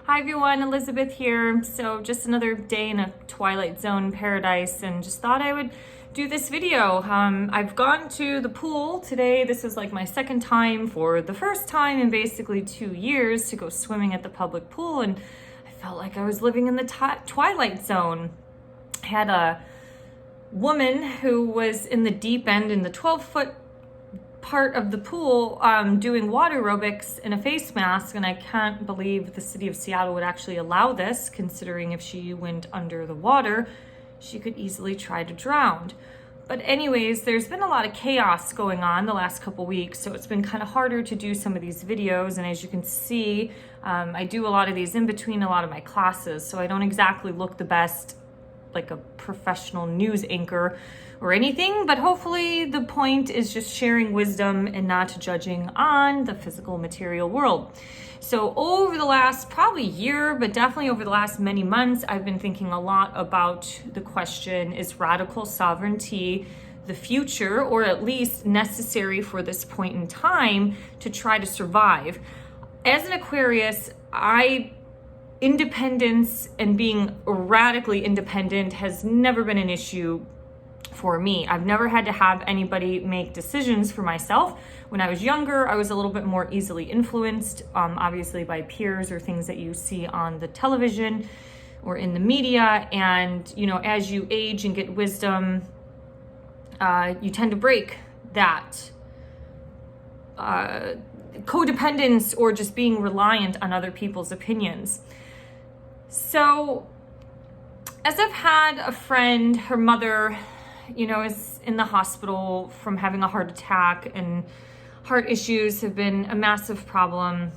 Hi everyone, Elizabeth here. So just another day in a Twilight Zone paradise, and just thought I would do this video. I've gone to the pool today. This is like my second time for the first time in basically 2 years to go swimming at the public pool, and I felt like I was living in the Twilight Zone. I had a woman who was in the deep end in the 12-foot part of the pool doing water aerobics in a face mask, and I can't believe the city of Seattle would actually allow this, considering if she went under the water she could easily try to drown. But anyways, there's been a lot of chaos going on the last couple weeks, so it's been kind of harder to do some of these videos. And as you can see, I do a lot of these in between a lot of my classes, so I don't exactly look the best like a professional news anchor or anything, but hopefully the point is just sharing wisdom and not judging on the physical material world. So over the last probably year, but definitely over the last many months, I've been thinking a lot about the question, is radical sovereignty the future, or at least necessary for this point in time to try to survive? As an Aquarius, independence and being radically independent has never been an issue for me. I've never had to have anybody make decisions for myself. When I was younger, I was a little bit more easily influenced, obviously by peers or things that you see on the television or in the media. And, you know, as you age and get wisdom, you tend to break that codependence or just being reliant on other people's opinions. So as I've had a friend, her mother, you know, is in the hospital from having a heart attack, and heart issues have been a massive problem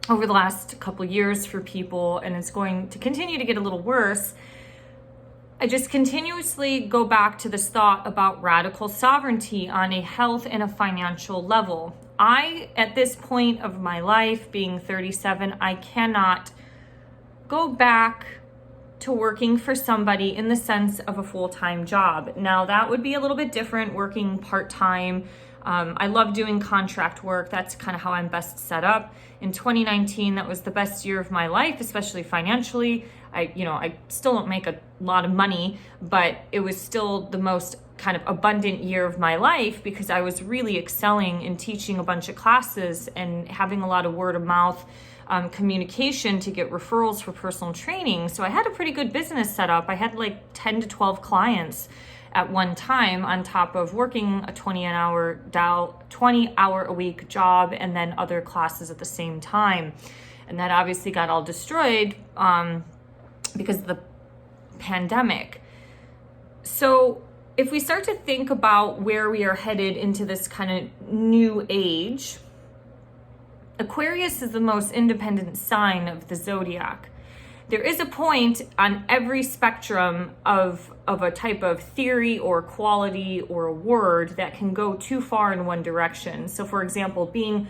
over the last couple years for people, and it's going to continue to get a little worse. I just continuously go back to this thought about radical sovereignty on a health and a financial level. At this point of my life, being 37, I cannot go back to working for somebody in the sense of a full-time job. Now, that would be a little bit different, working part-time. I love doing contract work. That's kind of how I'm best set up. In 2019, that was the best year of my life, especially financially. I still don't make a lot of money, but it was still the most kind of abundant year of my life because I was really excelling in teaching a bunch of classes and having a lot of word of mouth communication to get referrals for personal training. So I had a pretty good business set up. I had like 10 to 12 clients at one time, on top of working a 20-hour a week job and then other classes at the same time. And that obviously got all destroyed because of the pandemic. So if we start to think about where we are headed into this kind of new age, Aquarius is the most independent sign of the zodiac. There is a point on every spectrum of a type of theory or quality or a word that can go too far in one direction. So for example, being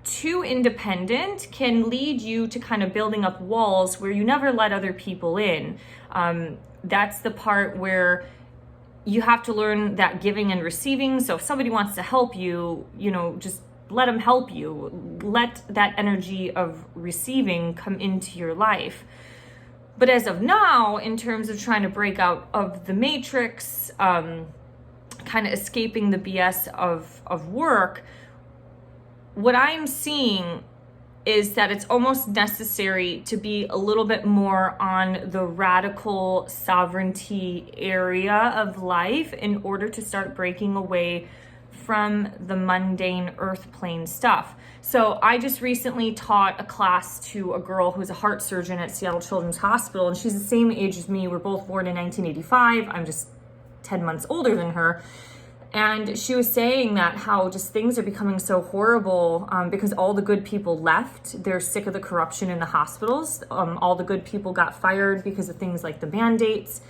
too independent can lead you to kind of building up walls where you never let other people in. That's the part where you have to learn that giving and receiving. So if somebody wants to help you, just let them help you. Let that energy of receiving come into your life. But as of now, in terms of trying to break out of the matrix, kind of escaping the BS of work, what I'm seeing is that it's almost necessary to be a little bit more on the radical sovereignty area of life in order to start breaking away from the mundane earth plane stuff. So I just recently taught a class to a girl who's a heart surgeon at Seattle Children's Hospital, and she's the same age as me. We're both born in 1985. I'm just 10 months older than her. And she was saying that how just things are becoming so horrible because all the good people left. They're sick of the corruption in the hospitals. All the good people got fired because of things like the mandates.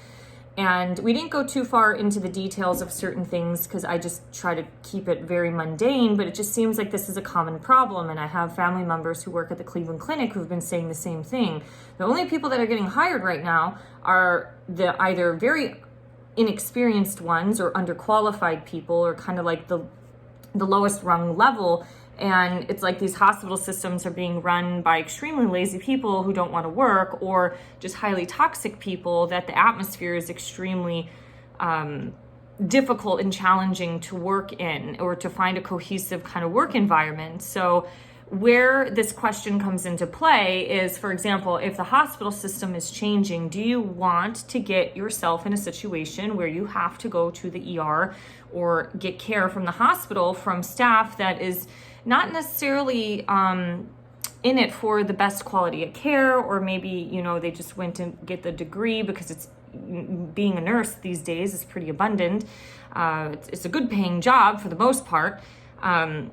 And we didn't go too far into the details of certain things because I just try to keep it very mundane, but it just seems like this is a common problem. And I have family members who work at the Cleveland Clinic who've been saying the same thing. The only people that are getting hired right now are the either very inexperienced ones or underqualified people, or kind of like the lowest rung level, And it's like these hospital systems are being run by extremely lazy people who don't want to work, or just highly toxic people that the atmosphere is extremely difficult and challenging to work in, or to find a cohesive kind of work environment. So where this question comes into play is, for example, if the hospital system is changing, do you want to get yourself in a situation where you have to go to the ER or get care from the hospital from staff that is not necessarily in it for the best quality of care, or maybe, you know, they just went to get the degree because it's being a nurse these days is pretty abundant. It's a good paying job for the most part. And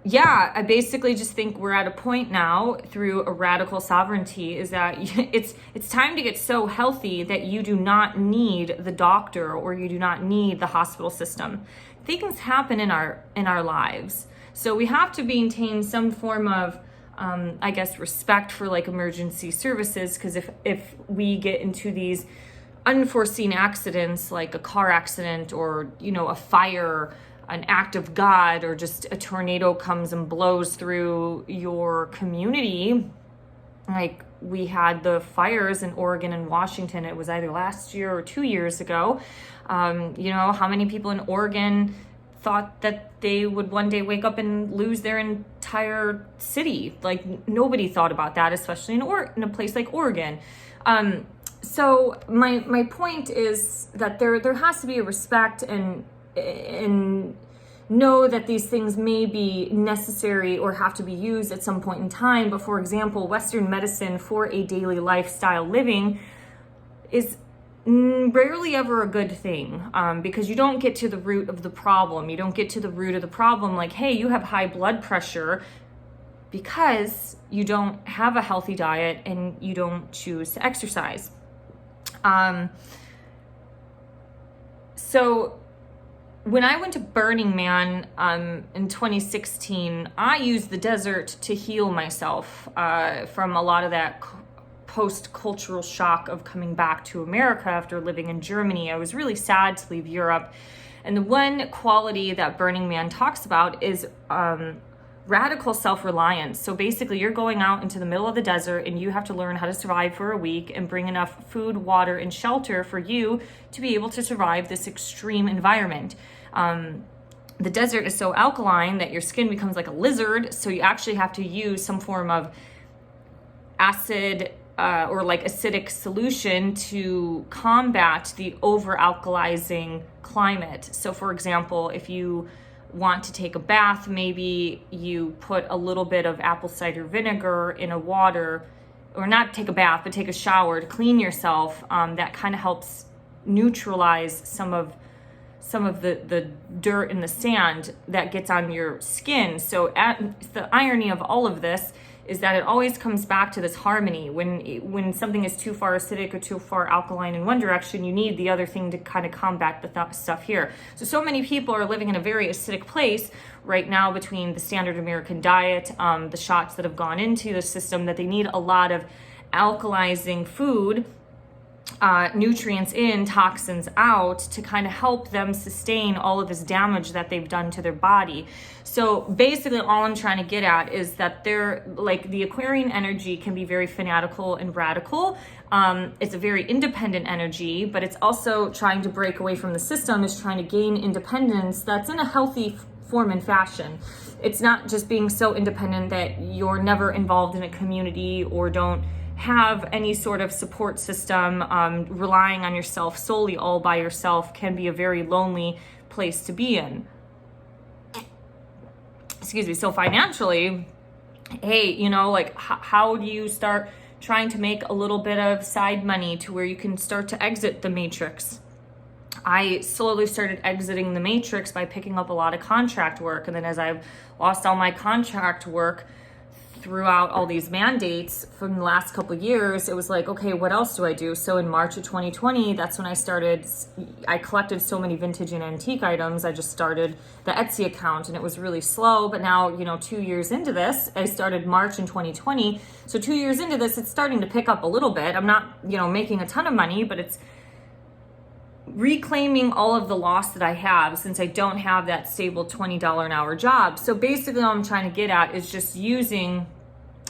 yeah, I basically just think we're at a point now through a radical sovereignty is that it's time to get so healthy that you do not need the doctor, or you do not need the hospital system. Things happen in our lives. So we have to maintain some form of I guess respect for like emergency services, because if we get into these unforeseen accidents like a car accident, or, you know, a fire, an act of God, or just a tornado comes and blows through your community, like we had the fires in Oregon and Washington, it was either last year or 2 years ago. You know, how many people in Oregon thought that they would one day wake up and lose their entire city? Like nobody thought about that, especially in a place like Oregon. So my point is that there has to be a respect and know that these things may be necessary or have to be used at some point in time. But for example, Western medicine for a daily lifestyle living is rarely ever a good thing, because you don't get to the root of the problem. You don't get to the root of the problem like, hey, you have high blood pressure because you don't have a healthy diet and you don't choose to exercise. So when I went to Burning Man in 2016, I used the desert to heal myself from a lot of that post-cultural shock of coming back to America after living in Germany. I was really sad to leave Europe. And the one quality that Burning Man talks about is radical self-reliance. So basically you're going out into the middle of the desert and you have to learn how to survive for a week and bring enough food, water, and shelter for you to be able to survive this extreme environment. The desert is so alkaline that your skin becomes like a lizard. So you actually have to use some form of acid or like acidic solution to combat the over-alkalizing climate. So for example, if you want to take a bath, maybe you put a little bit of apple cider vinegar in a water, or not take a bath, but take a shower to clean yourself. That kind of helps neutralize some of the dirt and the sand that gets on your skin. So the irony of all of this is that it always comes back to this harmony. When something is too far acidic or too far alkaline in one direction, you need the other thing to kind of combat the stuff here. So many people are living in a very acidic place right now between the standard American diet, the shots that have gone into the system, that they need a lot of alkalizing food, nutrients in, toxins out, to kind of help them sustain all of this damage that they've done to their body. So basically all I'm trying to get at is that they're like, the Aquarian energy can be very fanatical and radical. It's a very independent energy, but it's also trying to break away from the system, is trying to gain independence that's in a healthy form and fashion. It's not just being so independent that you're never involved in a community or don't have any sort of support system. Relying on yourself solely all by yourself can be a very lonely place to be in. Excuse me. So financially, hey, you know, like how do you start trying to make a little bit of side money to where you can start to exit the matrix? I slowly started exiting the matrix by picking up a lot of contract work. And then as I've lost all my contract work throughout all these mandates from the last couple of years, it was like, okay, what else do I do? So in March of 2020, that's when I collected so many vintage and antique items. I just started the Etsy account and it was really slow. But now, 2 years into this, I started March in 2020. So 2 years into this, it's starting to pick up a little bit. I'm not, making a ton of money, but it's reclaiming all of the loss that I have since I don't have that stable $20 an hour job. So basically what I'm trying to get at is just using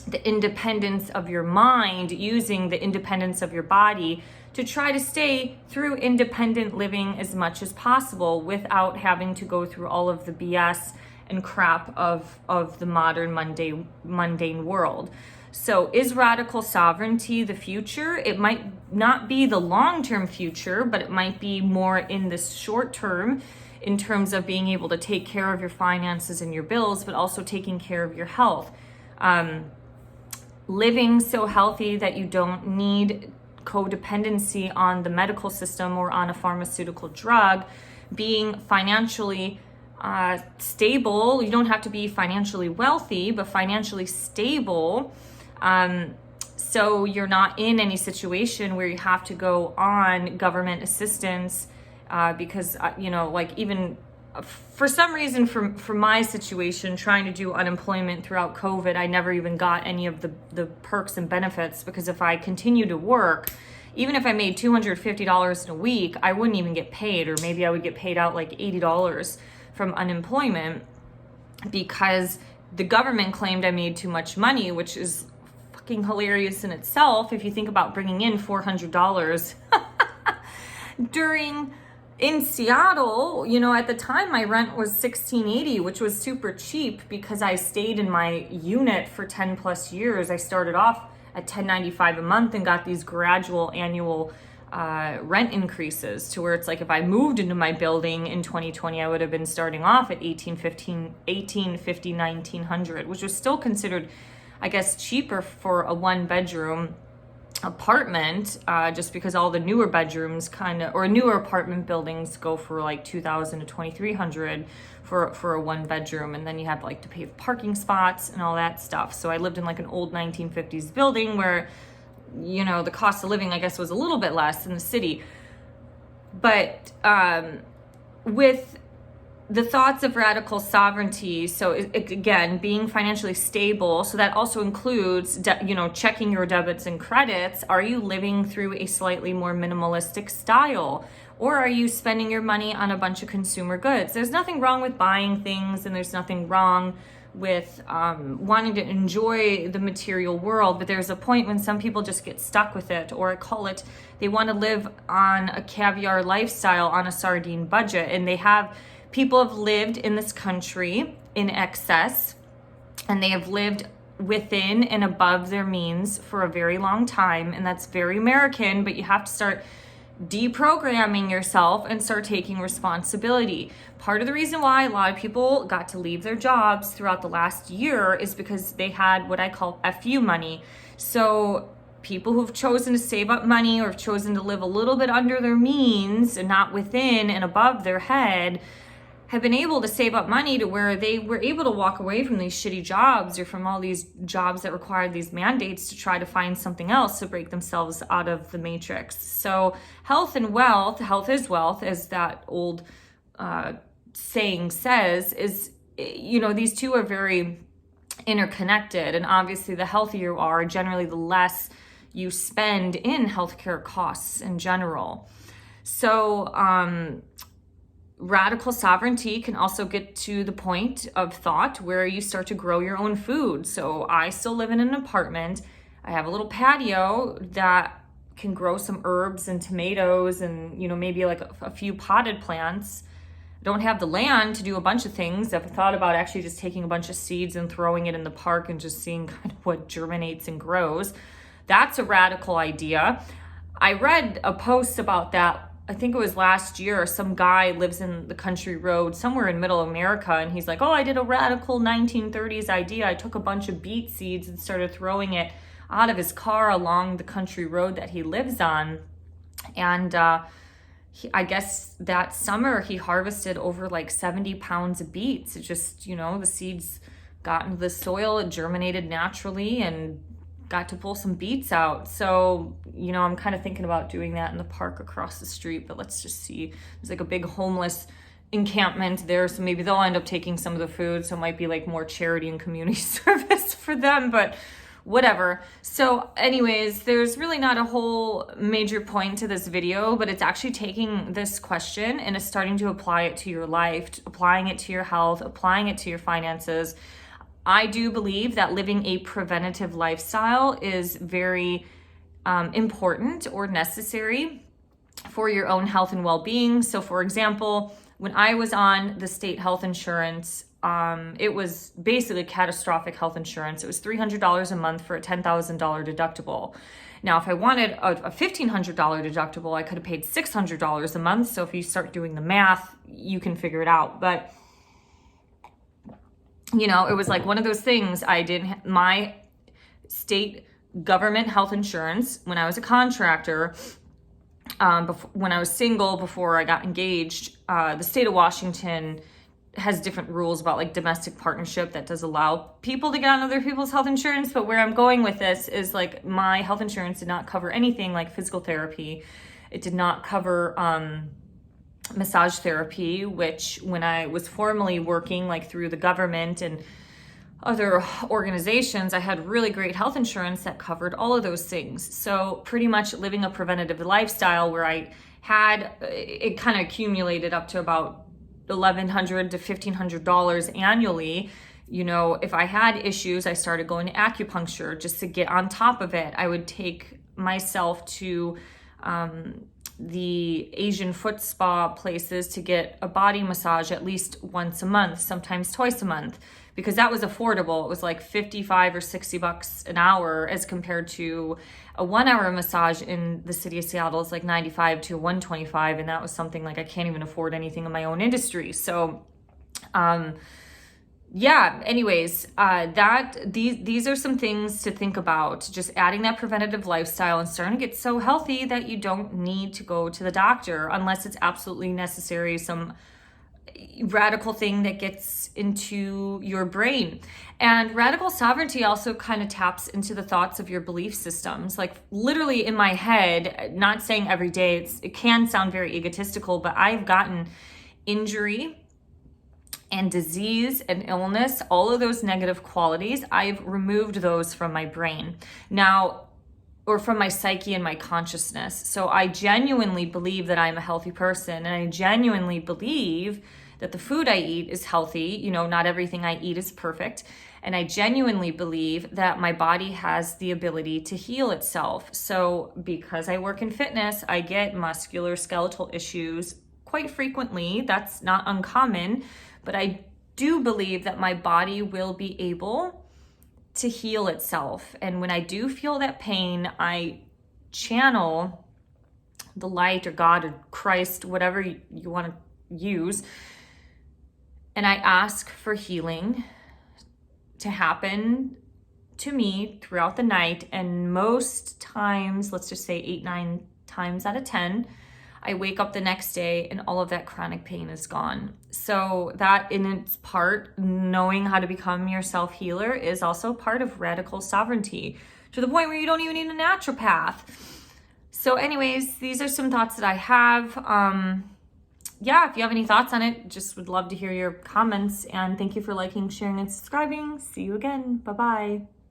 the independence of your mind, using the independence of your body to try to stay through independent living as much as possible without having to go through all of the BS and crap of the modern mundane world. So is radical sovereignty the future? It might not be the long-term future, but it might be more in the short term in terms of being able to take care of your finances and your bills, but also taking care of your health. Living so healthy that you don't need codependency on the medical system or on a pharmaceutical drug, being financially stable. You don't have to be financially wealthy, but financially stable. So you're not in any situation where you have to go on government assistance because, like even for some reason, for my situation, trying to do unemployment throughout COVID, I never even got any of the perks and benefits, because if I continue to work, even if I made $250 in a week, I wouldn't even get paid, or maybe I would get paid out like $80 from unemployment because the government claimed I made too much money, which is fucking hilarious in itself if you think about bringing in $400 in Seattle. At the time my rent was $1,680, which was super cheap because I stayed in my unit for 10 plus years. I started off at $1,095 a month and got these gradual annual rent increases to where it's like if I moved into my building in 2020, I would have been starting off at $1,850, $1,900, which was still considered, I guess, cheaper for a one bedroom apartment, just because all the newer bedrooms or newer apartment buildings go for like $2,000 to $2,300 for a one bedroom, and then you have like to pay parking spots and all that stuff. So I lived in like an old 1950s building where the cost of living, I guess, was a little bit less in the city. But with the thoughts of radical sovereignty, so again, being financially stable, so that also includes, checking your debits and credits. Are you living through a slightly more minimalistic style? Or are you spending your money on a bunch of consumer goods? There's nothing wrong with buying things, and there's nothing wrong with wanting to enjoy the material world, but there's a point when some people just get stuck with it, or I call it, they want to live on a caviar lifestyle on a sardine budget. And people have lived in this country in excess, and they have lived within and above their means for a very long time, and that's very American, but you have to start deprogramming yourself and start taking responsibility. Part of the reason why a lot of people got to leave their jobs throughout the last year is because they had what I call FU money. So people who've chosen to save up money or have chosen to live a little bit under their means and not within and above their head have been able to save up money to where they were able to walk away from these shitty jobs or from all these jobs that required these mandates to try to find something else to break themselves out of the matrix. So health and wealth, health is wealth, as that old saying says, is, these two are very interconnected. And obviously the healthier you are, generally the less you spend in healthcare costs in general. So, radical sovereignty can also get to the point of thought where you start to grow your own food. So I still live in an apartment. I have a little patio that can grow some herbs and tomatoes and, maybe like a few potted plants. I don't have the land to do a bunch of things. I've thought about actually just taking a bunch of seeds and throwing it in the park and just seeing kind of what germinates and grows. That's a radical idea. I read a post about that. I think it was last year. Some guy lives in the country road somewhere in middle America, and he's like, I did a radical 1930s idea. I took a bunch of beet seeds and started throwing it out of his car along the country road that he lives on. And I guess that summer he harvested over like 70 pounds of beets. It just, the seeds got into the soil, it germinated naturally, and got to pull some beets out. So, I'm kind of thinking about doing that in the park across the street, but let's just see. There's like a big homeless encampment there, so maybe they'll end up taking some of the food, so it might be like more charity and community service for them, but whatever. So anyways, there's really not a whole major point to this video, but it's actually taking this question and it's starting to apply it to your life, applying it to your health, applying it to your finances. I do believe that living a preventative lifestyle is very important or necessary for your own health and well-being. So for example, when I was on the state health insurance, it was basically catastrophic health insurance. It was $300 a month for a $10,000 deductible. Now, if I wanted a $1,500 deductible, I could have paid $600 a month. So if you start doing the math, you can figure it out. But, you know, it was like one of those things. My state government health insurance, when I was a contractor, when I was single, before I got engaged, the state of Washington has different rules about like domestic partnership that does allow people to get on other people's health insurance. But where I'm going with this is like my health insurance did not cover anything like physical therapy. It did not cover massage therapy, which when I was formally working like through the government and other organizations, I had really great health insurance that covered all of those things. So pretty much living a preventative lifestyle where I had, it kind of accumulated up to about $1,100 to $1,500 annually. You know, if I had issues, I started going to acupuncture just to get on top of it. I would take myself to the Asian foot spa places to get a body massage at least once a month, sometimes twice a month, because that was affordable. It was like 55 or 60 bucks an hour as compared to a 1 hour massage in the city of Seattle is like 95 to 125. And that was something like I can't even afford anything in my own industry. So, yeah, anyways, these are some things to think about. Just adding that preventative lifestyle and starting to get so healthy that you don't need to go to the doctor unless it's absolutely necessary, some radical thing that gets into your brain. And radical sovereignty also kind of taps into the thoughts of your belief systems. Like literally in my head, not saying every day, it can sound very egotistical, but I've gotten injury and disease and illness, all of those negative qualities, I've removed those from my brain now, or from my psyche and my consciousness. So I genuinely believe that I'm a healthy person, and I genuinely believe that the food I eat is healthy. You know, not everything I eat is perfect. And I genuinely believe that my body has the ability to heal itself. So because I work in fitness, I get musculoskeletal issues quite frequently. That's not uncommon. But I do believe that my body will be able to heal itself. And when I do feel that pain, I channel the light or God or Christ, whatever you want to use, and I ask for healing to happen to me throughout the night. And most times, let's just say 8, 9 times out of 10, I wake up the next day and all of that chronic pain is gone. So that in its part, knowing how to become your self-healer is also part of radical sovereignty, to the point where you don't even need a naturopath. So anyways, these are some thoughts that I have. Yeah, if you have any thoughts on it, just would love to hear your comments. And thank you for liking, sharing, and subscribing. See you again. Bye-bye.